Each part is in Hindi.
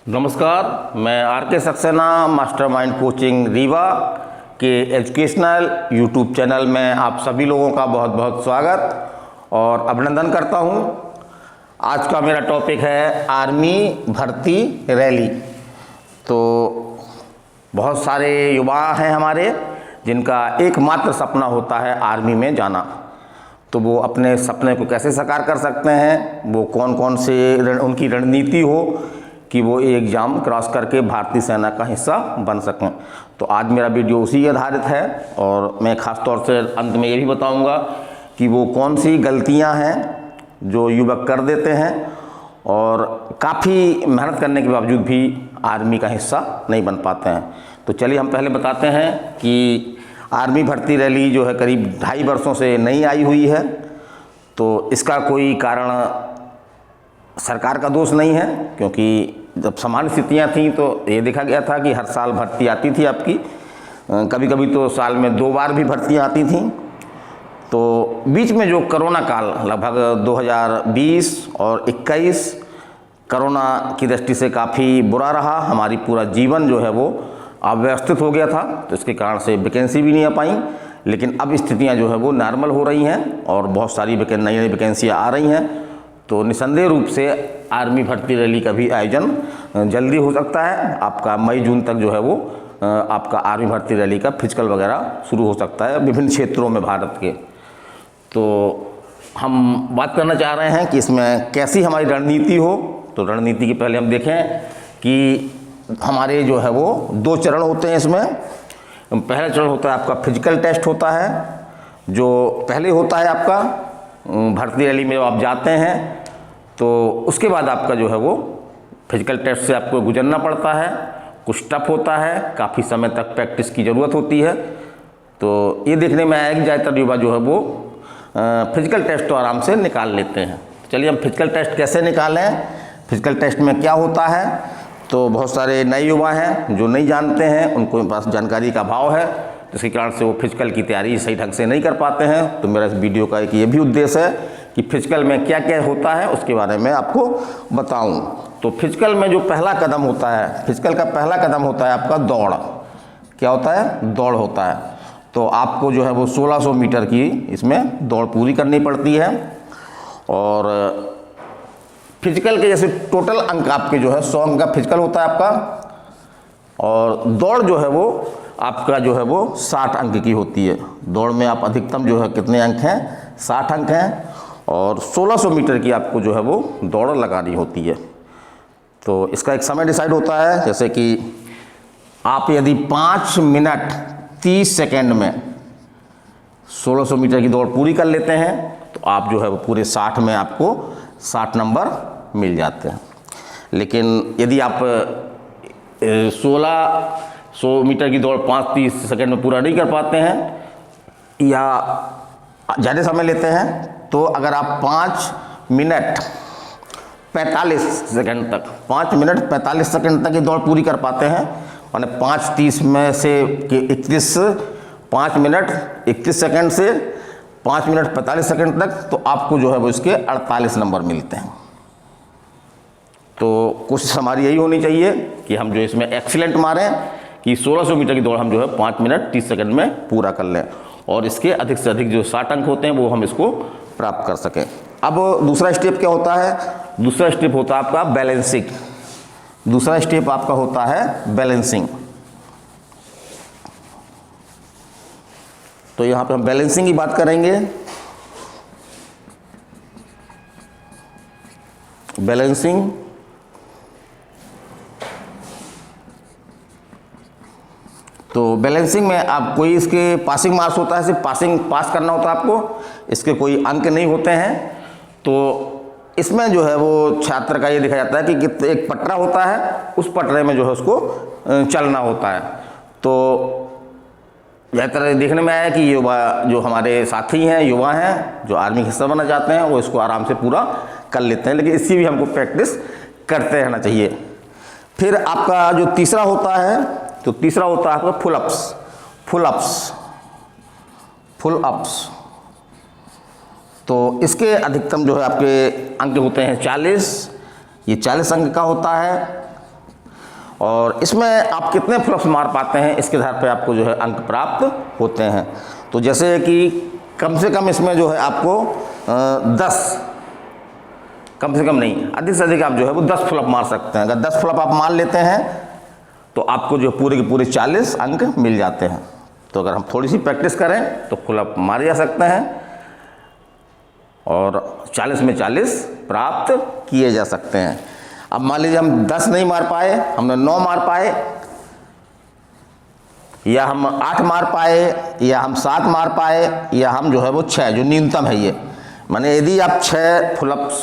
नमस्कार, मैं आर के सक्सेना मास्टरमाइंड कोचिंग रीवा के एजुकेशनल यूट्यूब चैनल में आप सभी लोगों का बहुत बहुत स्वागत और अभिनंदन करता हूं। आज का मेरा टॉपिक है आर्मी भर्ती रैली। तो बहुत सारे युवा हैं हमारे जिनका एकमात्र सपना होता है आर्मी में जाना। तो वो अपने सपने को कैसे साकार कर सकते हैं, वो कौन कौन से उनकी रणनीति हो कि वो ये एग्ज़ाम क्रॉस करके भारतीय सेना का हिस्सा बन सकें। तो आज मेरा वीडियो उसी आधारित है और मैं ख़ास तौर से अंत में ये भी बताऊंगा कि वो कौन सी गलतियां हैं जो युवक कर देते हैं और काफ़ी मेहनत करने के बावजूद भी आर्मी का हिस्सा नहीं बन पाते हैं। तो चलिए हम पहले बताते हैं कि आर्मी भर्ती रैली जो है करीब 2.5 वर्षों से नहीं आई हुई है। तो इसका कोई कारण सरकार का दोष नहीं है, क्योंकि जब सामान्य स्थितियाँ थीं तो ये देखा गया था कि हर साल भर्ती आती थी आपकी, कभी कभी तो साल में 2 बार भी भर्तियाँ आती थीं। तो बीच में जो कोरोना काल लगभग 2020 और 21 कोरोना की दृष्टि से काफ़ी बुरा रहा। हमारी पूरा जीवन जो है वो अव्यवस्थित हो गया था, तो इसके कारण से वैकेंसी भी नहीं आ पाई। लेकिन अब स्थितियाँ जो है वो नॉर्मल हो रही हैं और बहुत सारी नई नई वैकेंसियाँ आ रही हैं। तो निसंदेह रूप से आर्मी भर्ती रैली का भी आयोजन जल्दी हो सकता है। आपका मई जून तक जो है वो आपका आर्मी भर्ती रैली का फिजिकल वगैरह शुरू हो सकता है विभिन्न क्षेत्रों में भारत के। तो हम बात करना चाह रहे हैं कि इसमें कैसी हमारी रणनीति हो। तो रणनीति के पहले हम देखें कि हमारे जो है वो 2 चरण होते हैं इसमें। पहला चरण होता है आपका फिजिकल टेस्ट होता है, जो पहले होता है आपका भर्ती रैली में। जब आप जाते हैं तो उसके बाद आपका जो है वो फिजिकल टेस्ट से आपको गुजरना पड़ता है। कुछ टफ होता है, काफ़ी समय तक प्रैक्टिस की ज़रूरत होती है। तो ये देखने में आया कि ज़्यादातर युवा जो है वो फिजिकल टेस्ट तो आराम से निकाल लेते हैं। चलिए हम फिजिकल टेस्ट कैसे निकालें, फिजिकल टेस्ट में क्या होता है। तो बहुत सारे नए युवा हैं जो नहीं जानते हैं, उनको पास जानकारी का अभाव है, जिसके कारण से वो फिजिकल की तैयारी सही ढंग से नहीं कर पाते हैं। तो मेरा इस वीडियो का एक ये भी उद्देश्य है कि फिजिकल में क्या क्या होता है उसके बारे में आपको बताऊं। तो फिजिकल में जो पहला कदम होता है, फिजिकल का पहला कदम होता है आपका दौड़। क्या होता है? दौड़ होता है। तो आपको जो है वो 1600 मीटर की इसमें दौड़ पूरी करनी पड़ती है। और फिजिकल के जैसे टोटल अंक आपके जो है 100 अंक का फिजिकल होता है आपका, और दौड़ जो है वो आपका जो है वो 60 अंक की होती है। दौड़ में आप अधिकतम जो है कितने अंक हैं? 60 अंक हैं। और 1600 मीटर की आपको जो है वो दौड़ लगानी होती है। तो इसका एक समय डिसाइड होता है, जैसे कि आप यदि 5 मिनट 30 सेकेंड में 1600 मीटर की दौड़ पूरी कर लेते हैं तो आप जो है वो पूरे 60 में आपको 60 नंबर मिल जाते हैं। लेकिन यदि आप 1600 मीटर की दौड़ 5-30 सेकेंड में पूरा नहीं कर पाते हैं या ज़्यादा समय लेते हैं, तो अगर आप 5 मिनट 45 सेकेंड तक 5 मिनट 45 सेकेंड तक की दौड़ पूरी कर पाते हैं, माने 5:30 में से 31 5 मिनट 31 सेकेंड से 5 मिनट 45 सेकेंड तक, तो आपको जो है वो इसके 48 नंबर मिलते हैं। तो कोशिश हमारी यही होनी चाहिए कि हम जो इसमें एक्सीलेंट मारें कि 1600 मीटर की दौड़ हम जो है 5 मिनट 30 सेकेंड में पूरा कर लें और इसके अधिक से अधिक जो 60 अंक होते हैं वो हम इसको प्राप्त कर सकें। अब दूसरा स्टेप क्या होता है? दूसरा स्टेप होता है आपका बैलेंसिंग। दूसरा स्टेप आपका होता है बैलेंसिंग। तो यहाँ पे हम बैलेंसिंग की बात करेंगे। बैलेंसिंग तो बैलेंसिंग में आप कोई इसके पासिंग मार्क्स होता है, सिर्फ पास करना होता है आपको, इसके कोई अंक नहीं होते हैं। तो इसमें जो है वो छात्र का ये देखा जाता है कि एक पटरा होता है, उस पटरे में जो है उसको चलना होता है। तो ज़्यादातर देखने में आया कि युवा जो हमारे साथी हैं, युवा हैं जो आर्मी हिस्सा बनना चाहते हैं, वो इसको आराम से पूरा कर लेते हैं। लेकिन इसकी भी हमको प्रैक्टिस करते रहना चाहिए। फिर आपका जो तीसरा होता है, तो तीसरा होता है आपका फुल अप्स। तो इसके अधिकतम जो है आपके अंक होते हैं 40। ये 40 अंक का होता है। और इसमें आप कितने फ्लप्स मार पाते हैं इसके आधार पे आपको जो है अंक प्राप्त होते हैं। तो जैसे कि कम से कम इसमें जो है आपको 10, कम से कम नहीं, अधिक से अधिक आप जो है वो 10 फ्लप मार सकते हैं। अगर 10 फ्लप आप मार लेते हैं तो आपको जो पूरे के पूरे 40 अंक मिल जाते हैं। तो अगर हम थोड़ी सी प्रैक्टिस करें तो फ्लप मारे जा सकते हैं और 40 में 40 प्राप्त किए जा सकते हैं। अब मान लीजिए हम 10 नहीं मार पाए, हमने 9 मार पाए, या हम 8 मार पाए, या हम 7 मार पाए, या हम जो है वो 6, जो न्यूनतम है ये, माने यदि आप 6 फ्लप्स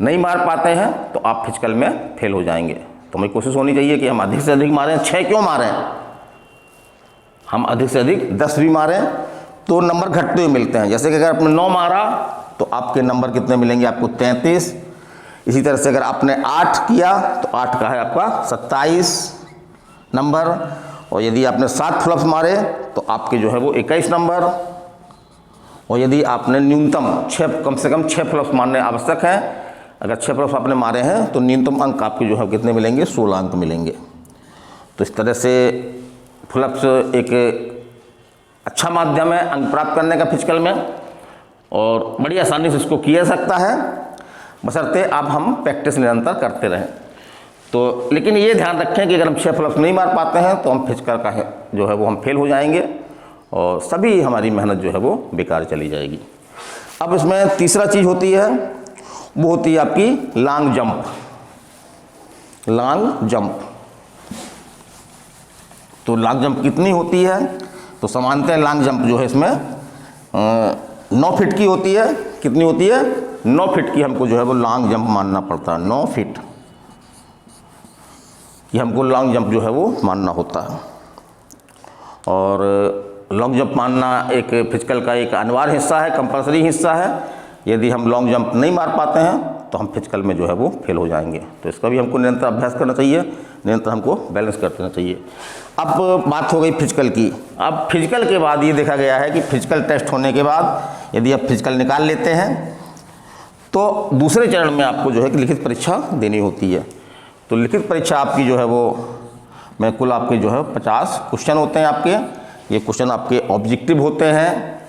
नहीं मार पाते हैं तो आप फिजिकल में फेल हो जाएंगे। तो हमें कोशिश होनी चाहिए कि हम अधिक से अधिक मारें। 6 क्यों मारें, हम अधिक से अधिक 10 भी मारें तो नंबर घटते हुए मिलते हैं। जैसे कि अगर आपने 9 मारा तो आपके नंबर कितने मिलेंगे, आपको 33। इसी तरह से अगर आपने 8 किया तो 8 का है आपका 27 नंबर, और यदि आपने 7 फ्लप्स मारे तो आपके जो है वो 21 नंबर, और यदि आपने न्यूनतम 6, कम से कम 6 फ्लप्स मारने आवश्यक है, अगर 6 फ्लप्स आपने मारे हैं तो न्यूनतम अंक आपके जो है कितने मिलेंगे, 16 अंक मिलेंगे। तो इस तरह से फ्लप्स एक अच्छा माध्यम है अंक प्राप्त करने का फिजिकल में, और बड़ी आसानी से इसको किया जा सकता है, बशर्ते आप हम प्रैक्टिस निरंतर करते रहें। तो लेकिन ये ध्यान रखें कि अगर हम 6 फ्लप्स नहीं मार पाते हैं तो हम फिजिकल का जो है वो हम फेल हो जाएंगे और सभी हमारी मेहनत जो है वो बेकार चली जाएगी। अब इसमें तीसरा चीज़ होती है, वो होती है आपकी लॉन्ग जंप। लॉन्ग जंप, तो लॉन्ग जंप कितनी होती है, तो सामान्यतः लॉन्ग जंप जो है इसमें 9 फीट की होती है। कितनी होती है, 9 फीट की हमको जो है वो लॉन्ग जंप मानना पड़ता है। 9 फीट कि हमको लॉन्ग जंप जो है वो मानना होता है, और लॉन्ग जंप मानना एक फिजिकल का एक अनिवार्य हिस्सा है, कंपलसरी हिस्सा है। यदि हम लॉन्ग जंप नहीं मार पाते हैं तो हम फिजिकल में जो है वो फेल हो जाएंगे। तो इसका भी हमको निरंतर अभ्यास करना चाहिए, निरंतर हमको बैलेंस करते रहना चाहिए। अब बात हो गई फिजिकल की। अब फिजिकल के बाद ये देखा गया है कि फिजिकल टेस्ट होने के बाद यदि आप फिजिकल निकाल लेते हैं तो दूसरे चरण में आपको जो है कि लिखित परीक्षा देनी होती है। तो लिखित परीक्षा आपकी जो है वो में कुल आपके जो है 50 क्वेश्चन होते हैं आपके। ये क्वेश्चन आपके ऑब्जेक्टिव होते हैं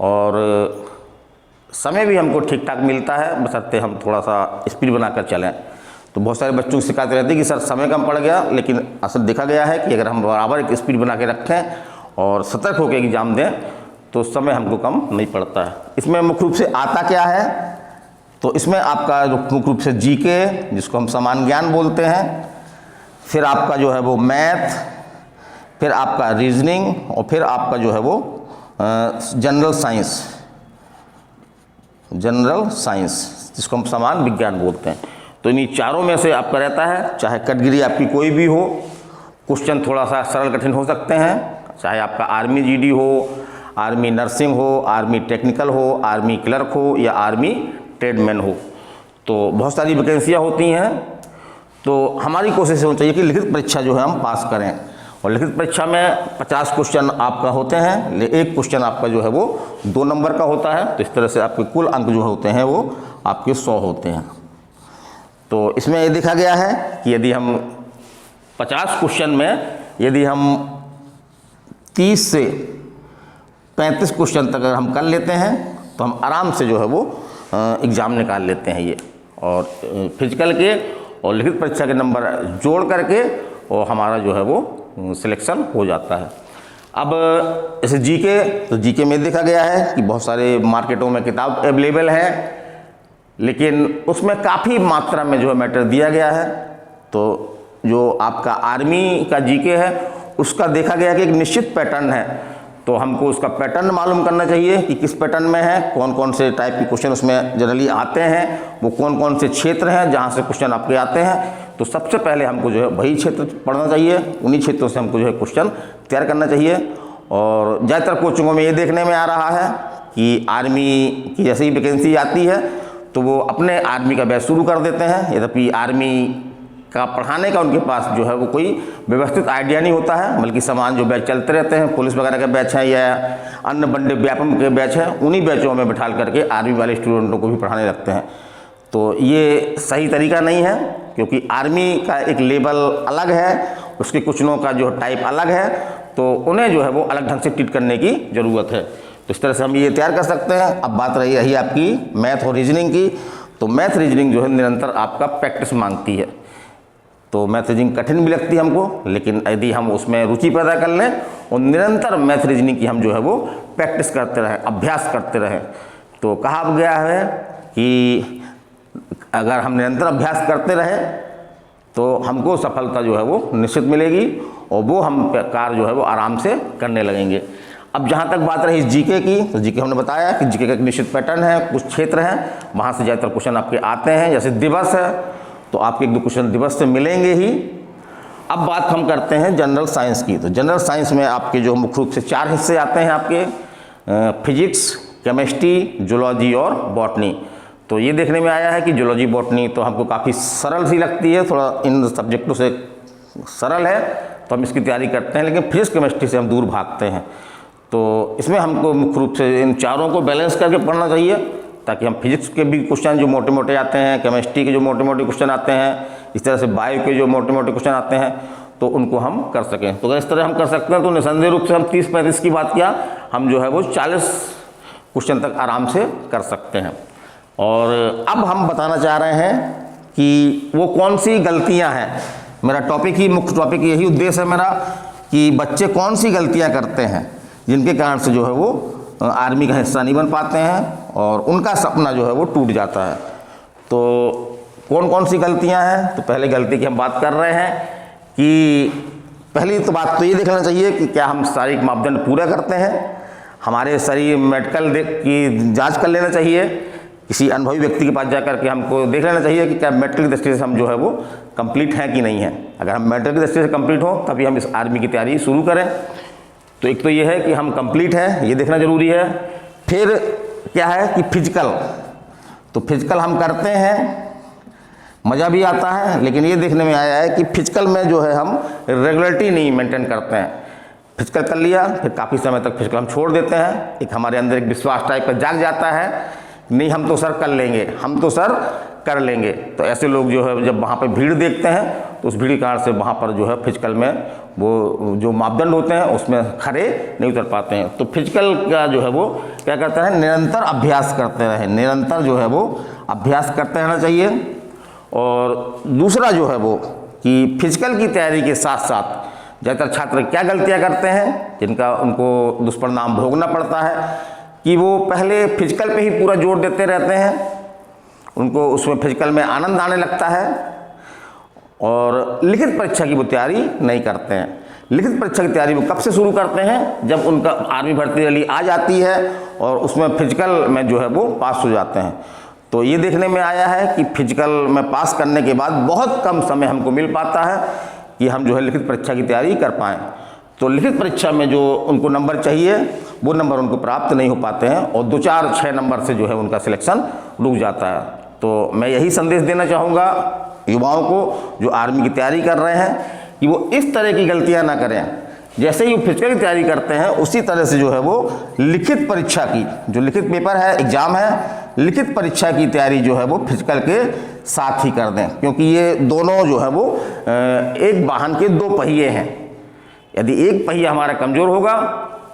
और समय भी हमको ठीक ठाक मिलता है, बशर्ते हम थोड़ा सा स्पीड बनाकर चलें। तो बहुत सारे बच्चों की शिकायत रहती है कि सर समय कम पड़ गया, लेकिन असल देखा गया है कि अगर हम बराबर एक स्पीड बना के रखें और सतर्क होकर एग्जाम दें तो समय हमको कम नहीं पड़ता है। इसमें मुख्य रूप से आता क्या है, तो इसमें आपका जो मुख्य रूप से जीके, जिसको हम सामान्य ज्ञान बोलते हैं, फिर आपका जो है वो मैथ, फिर आपका रीजनिंग, और फिर आपका जो है वो जनरल साइंस, जिसको हम सामान्य विज्ञान बोलते हैं। तो इन्हीं चारों में से आपका रहता है, चाहे कैटेगरी आपकी कोई भी हो, क्वेश्चन थोड़ा सा सरल कठिन हो सकते हैं, चाहे आपका आर्मी जीडी हो, आर्मी नर्सिंग हो, आर्मी टेक्निकल हो, आर्मी क्लर्क हो, या आर्मी ट्रेडमैन हो। तो बहुत सारी वैकेंसियाँ होती हैं। तो हमारी कोशिश होनी चाहिए कि लिखित परीक्षा जो है हम पास करें, और लिखित परीक्षा में 50 क्वेश्चन आपका होते हैं, एक क्वेश्चन आपका जो है वो 2 नंबर का होता है। तो इस तरह से आपके कुल अंक जो होते हैं वो आपके 100 होते हैं। तो इसमें ये देखा गया है कि यदि हम 50 क्वेश्चन में यदि हम 30 से 35 क्वेश्चन तक अगर हम कर लेते हैं तो हम आराम से जो है वो एग्ज़ाम निकाल लेते हैं ये, और फिजिकल के और लिखित परीक्षा के नंबर जोड़ करके और हमारा जो है वो सिलेक्शन हो जाता है। अब जैसे जीके, तो जीके में देखा गया है कि बहुत सारे मार्केटों में किताब अवेलेबल है, लेकिन उसमें काफ़ी मात्रा में जो है मैटर दिया गया है। तो जो आपका आर्मी का जीके है उसका देखा गया कि एक निश्चित पैटर्न है, तो हमको उसका पैटर्न मालूम करना चाहिए कि किस पैटर्न में है, कौन कौन से टाइप के क्वेश्चन उसमें जनरली आते हैं, वो कौन कौन से क्षेत्र हैं जहाँ से क्वेश्चन आपके आते हैं। तो सबसे पहले हमको जो है वही क्षेत्र पढ़ना चाहिए, उन्हीं क्षेत्रों से हमको जो है क्वेश्चन तैयार करना चाहिए। और ज़्यादातर कोचिंगों में ये देखने में आ रहा है कि आर्मी की जैसे ही वैकेंसी आती है तो वो अपने आर्मी का बैच शुरू कर देते हैं, यद्यपि आर्मी का पढ़ाने का उनके पास जो है वो कोई व्यवस्थित आइडिया नहीं होता है, बल्कि समान जो बैच चलते रहते हैं, पुलिस वगैरह के बैच हैं या अन्य बंदे व्यापम के बैच हैं, उन्हीं बैचों में बिठा करके आर्मी वाले स्टूडेंटों को भी पढ़ाने लगते हैं। तो ये सही तरीका नहीं है, क्योंकि आर्मी का एक लेवल अलग है, उसके क्वेश्चनों का जो टाइप अलग है, तो उन्हें जो है वो अलग ढंग से ट्रीट करने की ज़रूरत है। तो इस तरह से हम ये तैयार कर सकते हैं। अब बात रही आपकी मैथ और रीजनिंग की, तो मैथ रीजनिंग जो है निरंतर आपका प्रैक्टिस मांगती है। तो मैथ रीजनिंग कठिन भी लगती है हमको, लेकिन यदि हम उसमें रुचि पैदा कर लें और निरंतर मैथ रीजनिंग की हम जो है वो प्रैक्टिस करते रहें, अभ्यास करते रहें, तो कहा गया है कि अगर हम निरंतर अभ्यास करते रहें तो हमको सफलता जो है वो निश्चित मिलेगी और वो हम कार्य जो है वो आराम से करने लगेंगे। अब जहाँ तक बात रही जीके की, तो जीके हमने बताया कि जीके का एक निश्चित पैटर्न है, कुछ क्षेत्र हैं, वहाँ से ज़्यादातर क्वेश्चन आपके आते हैं। जैसे दिवस है तो आपके 1-2 क्वेश्चन दिवस से मिलेंगे ही। अब बात हम करते हैं जनरल साइंस की। तो जनरल साइंस में आपके जो मुख्य रूप से 4 हिस्से आते हैं आपके, फिजिक्स, केमिस्ट्री, जूलॉजी और बॉटनी। तो ये देखने में आया है कि जूलॉजी बॉटनी तो हमको काफ़ी सरल सी लगती है, थोड़ा इन सब्जेक्टों से सरल है, तो हम इसकी तैयारी करते हैं, लेकिन फिजिक्स केमिस्ट्री से हम दूर भागते हैं। तो इसमें हमको मुख्य रूप से इन चारों को बैलेंस करके पढ़ना चाहिए, ताकि हम फिजिक्स के भी क्वेश्चन जो मोटे मोटे आते हैं, केमिस्ट्री के जो मोटे मोटे क्वेश्चन आते हैं, इस तरह से बायो के जो मोटे मोटे क्वेश्चन आते हैं, तो उनको हम कर सकें। तो अगर इस तरह हम कर सकते हैं तो निसंदेह रूप से हम 30-35 की बात किया, हम जो है वो 40 क्वेश्चन तक आराम से कर सकते हैं। और अब हम बताना चाह रहे हैं कि वो कौन सी गलतियां हैं। मेरा टॉपिक ही, मुख्य टॉपिक यही उद्देश्य है मेरा, कि बच्चे कौन सी गलतियां करते हैं जिनके कारण से जो है वो आर्मी का हिस्सा नहीं बन पाते हैं और उनका सपना जो है वो टूट जाता है। तो कौन कौन सी गलतियां हैं, तो पहले गलती की हम बात कर रहे हैं कि पहली तो बात तो ये देखना चाहिए कि क्या हम शारीरिक मापदंड पूरा करते हैं। हमारे शरीर मेडिकल की जाँच कर लेना चाहिए, किसी अनुभवी व्यक्ति के पास जाकर के हमको देख लेना चाहिए कि क्या मेडिकल की दृष्टि से हम जो है वो कंप्लीट हैं कि नहीं है। अगर हम मेडिकल की दृष्टि से कंप्लीट हो तभी हम इस आर्मी की तैयारी शुरू करें। तो एक तो ये है कि हम कंप्लीट हैं, ये देखना जरूरी है। फिर क्या है कि फिजिकल, तो फिजिकल हम करते हैं, मज़ा भी आता है, लेकिन ये देखने में आया है कि फिजिकल में जो है हम रेगुलरिटी नहीं मेंटेन करते हैं। फिजिकल कर लिया, फिर काफ़ी समय तक फिजिकल हम छोड़ देते हैं। एक हमारे अंदर एक विश्वास टाइप का जाग जाता है, नहीं हम तो सर कर लेंगे, हम तो सर कर लेंगे। तो ऐसे लोग जो है जब वहाँ पर भीड़ देखते हैं तो उस भीड़ के कारण से वहाँ पर जो है फिजिकल में वो जो मापदंड होते हैं उसमें खरे नहीं उतर पाते हैं। तो फिजिकल का जो है वो क्या करते हैं, निरंतर अभ्यास करते रहें, निरंतर जो है वो अभ्यास करते रहना चाहिए। और दूसरा जो है वो कि फिजिकल की तैयारी के साथ साथ ज़्यादातर छात्र क्या गलतियाँ करते हैं जिनका उनको दुष्परिणाम भोगना पड़ता है, कि वो पहले फिजिकल पे ही पूरा जोर देते रहते हैं, उनको उसमें फिजिकल में आनंद आने लगता है और लिखित परीक्षा की वो तैयारी नहीं करते हैं। लिखित परीक्षा की तैयारी वो कब से शुरू करते हैं, जब उनका आर्मी भर्ती रैली आ जाती है और उसमें फिजिकल में जो है वो पास हो जाते हैं। तो ये देखने में आया है कि फिजिकल में पास करने के बाद बहुत कम समय हमको मिल पाता है कि हम जो है लिखित परीक्षा की तैयारी कर पाएँ। तो लिखित परीक्षा में जो उनको नंबर चाहिए वो नंबर उनको प्राप्त नहीं हो पाते हैं और 2-4-6 नंबर से जो है उनका सिलेक्शन रुक जाता है। तो मैं यही संदेश देना चाहूँगा युवाओं को जो आर्मी की तैयारी कर रहे हैं कि वो इस तरह की गलतियाँ ना करें। जैसे ही वो फिजिकल की तैयारी करते हैं उसी तरह से जो है वो लिखित परीक्षा की, जो लिखित पेपर है, एग्ज़ाम है, लिखित परीक्षा की तैयारी जो है वो फिजिकल के साथ ही कर दें, क्योंकि ये दोनों जो है वो एक वाहन के 2 पहिए हैं। यदि एक पहिया हमारा कमज़ोर होगा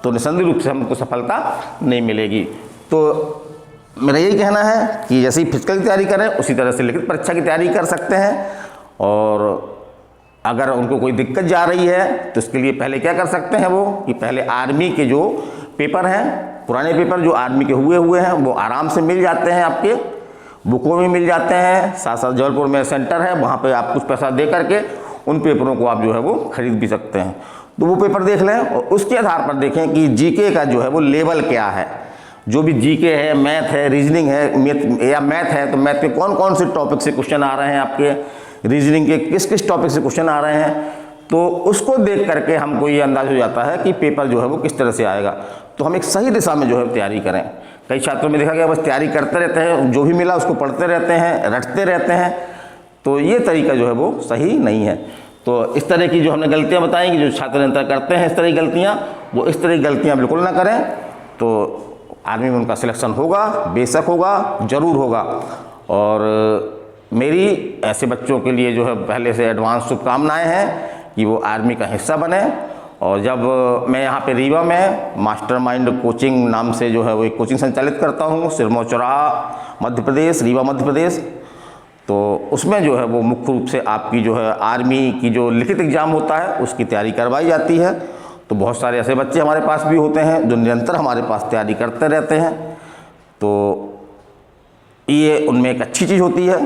तो निसंदेह रूप से हमको सफलता नहीं मिलेगी। तो मेरा यही कहना है कि जैसे ही फिजिकल की तैयारी करें उसी तरह से लिखित परीक्षा की तैयारी कर सकते हैं। और अगर उनको कोई दिक्कत जा रही है तो इसके लिए पहले क्या कर सकते हैं वो कि पहले आर्मी के जो पेपर हैं, पुराने पेपर जो आर्मी के हुए हैं वो आराम से मिल जाते हैं, आपके बुकों में मिल जाते हैं। साथ साथ जबलपुर में सेंटर है, वहाँ पे आप कुछ पैसा दे करके उन पेपरों को आप जो है वो खरीद भी सकते हैं। तो वो पेपर देख लें और उसके आधार पर देखें कि जीके का जो है वो लेवल क्या है। जो भी जीके है, मैथ है, रीजनिंग है या मैथ है, तो मैथ के कौन कौन से टॉपिक से क्वेश्चन आ रहे हैं, आपके रीजनिंग के किस किस टॉपिक से क्वेश्चन आ रहे हैं, तो उसको देख करके हमको ये अंदाज हो जाता है कि पेपर जो है वो किस तरह से आएगा। तो हम एक सही दिशा में जो है तैयारी करें। कई छात्रों में देखा गया बस तैयारी करते रहते हैं, जो भी मिला उसको पढ़ते रहते हैं, रटते रहते हैं, तो ये तरीका जो है वो सही नहीं है। तो इस तरह की जो हमने गलतियाँ बताई कि जो छात्र निरंतर करते हैं इस तरह की गलतियाँ, वो इस तरह की गलतियाँ बिल्कुल ना करें, तो आर्मी में उनका सिलेक्शन होगा, बेशक होगा, ज़रूर होगा। और मेरी ऐसे बच्चों के लिए जो है पहले से एडवांस शुभकामनाएँ हैं कि वो आर्मी का हिस्सा बने। और जब मैं यहाँ पे रीवा में मास्टरमाइंड कोचिंग नाम से जो है वो एक कोचिंग संचालित करता हूँ, सिरमौर चौराहा मध्य प्रदेश, रीवा मध्य प्रदेश, तो उसमें जो है वो मुख्य रूप से आपकी जो है आर्मी की जो लिखित एग्ज़ाम होता है उसकी तैयारी करवाई जाती है। तो बहुत सारे ऐसे बच्चे हमारे पास भी होते हैं जो निरंतर हमारे पास तैयारी करते रहते हैं, तो ये उनमें एक अच्छी चीज़ होती है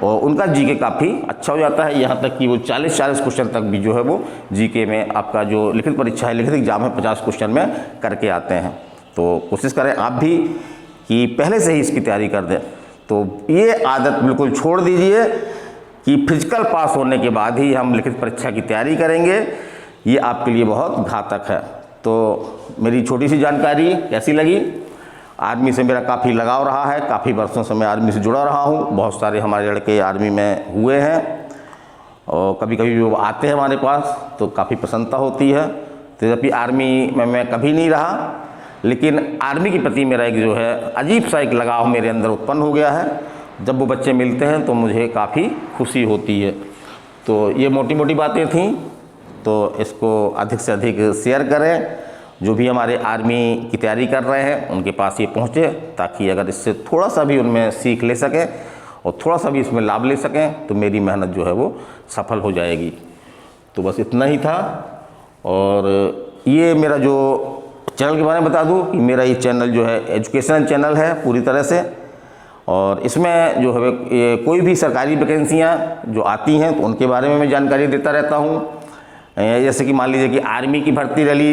और उनका जीके काफ़ी अच्छा हो जाता है। यहाँ तक कि वो 40 क्वेश्चन तक भी जो है वो जीके में आपका जो लिखित परीक्षा है, लिखित एग्जाम है, 50 क्वेश्चन में करके आते हैं। तो कोशिश करें आप भी कि पहले से ही इसकी तैयारी कर दें। तो ये आदत बिल्कुल छोड़ दीजिए कि फिजिकल पास होने के बाद ही हम लिखित परीक्षा की तैयारी करेंगे, ये आपके लिए बहुत घातक है। तो मेरी छोटी सी जानकारी कैसी लगी? आर्मी से मेरा काफ़ी लगाव रहा है, काफ़ी वर्षों से मैं आर्मी से जुड़ा रहा हूँ। बहुत सारे हमारे लड़के आर्मी में हुए हैं और कभी कभी वो आते हैं हमारे पास तो काफ़ी प्रसन्नता होती है। तो जबकि आर्मी में मैं कभी नहीं रहा, लेकिन आर्मी के प्रति मेरा एक जो है अजीब सा एक लगाव मेरे अंदर उत्पन्न हो गया है। जब वो बच्चे मिलते हैं तो मुझे काफ़ी खुशी होती है। तो ये मोटी मोटी बातें थीं, तो इसको अधिक से अधिक शेयर करें। जो भी हमारे आर्मी की तैयारी कर रहे हैं उनके पास ये पहुँचे, ताकि अगर इससे थोड़ा सा भी उनमें सीख ले सकें और थोड़ा सा भी इसमें लाभ ले सकें तो मेरी मेहनत जो है वो सफल हो जाएगी। तो बस इतना ही था। और ये मेरा जो चैनल के बारे में बता दूं कि मेरा ये चैनल जो है एजुकेशनल चैनल है पूरी तरह से, और इसमें जो है ये कोई भी सरकारी वैकेंसियाँ जो आती हैं तो उनके बारे में मैं जानकारी देता रहता हूँ। जैसे कि मान लीजिए कि आर्मी की भर्ती रैली